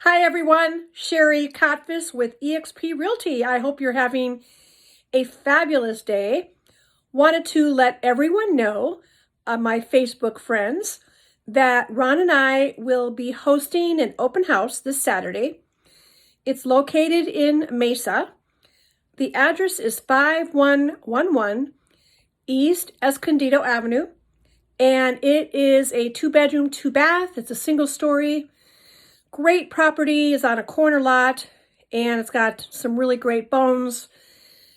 Hi everyone, Sherry Cotvis with EXP Realty. I hope you're having a fabulous day. Wanted to let everyone know, my Facebook friends, that Ron and I will be hosting an open house this Saturday. It's located in Mesa. The address is 5111 East Escondido Avenue, and it is a 2-bedroom, 2-bath. It's a single story. Great property, is on a corner lot, and it's got some really great bones.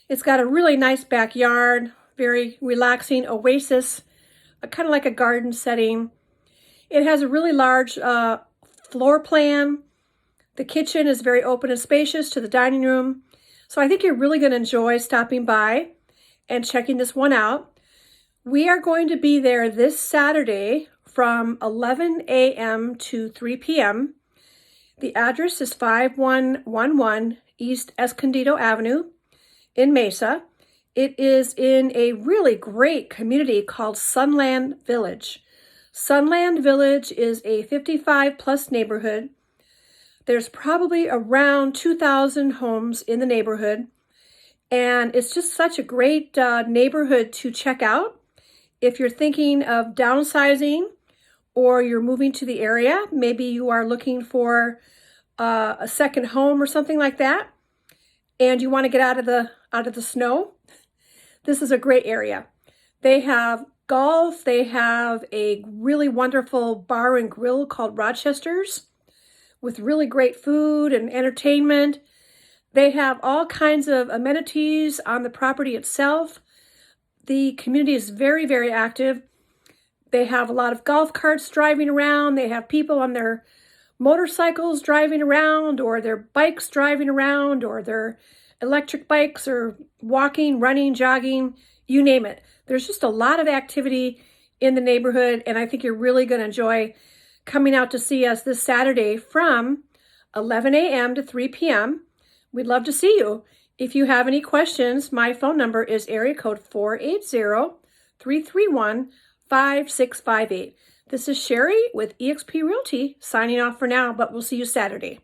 It's got a really nice backyard, very relaxing oasis, kind of like a garden setting. It has a really large floor plan. The kitchen is very open and spacious to the dining room. So I think you're really going to enjoy stopping by and checking this one out. We are going to be there this Saturday from 11 a.m. to 3 p.m. The address is 5111 East Escondido Avenue in Mesa. It is in a really great community called Sunland Village. Sunland Village is a 55-plus neighborhood. There's probably around 2,000 homes in the neighborhood, and it's just such a great neighborhood to check out. If you're thinking of downsizing or you're moving to the area, maybe you are looking for a second home or something like that, and you want to get out of the snow, this is a great area. They have golf. They have a really wonderful bar and grill called Rochester's with really great food and entertainment. They have all kinds of amenities on the property itself. The community is very, very active. They have a lot of golf carts driving around. They have people on their motorcycles driving around, or their bikes driving around, or their electric bikes, or walking, running, jogging, you name it. There's just a lot of activity in the neighborhood, and I think you're really going to enjoy coming out to see us this Saturday from 11 a.m. to 3 p.m. We'd love to see you. If you have any questions, my phone number is area code 480-331-5658. This is Sherry with EXP Realty signing off for now, but we'll see you Saturday.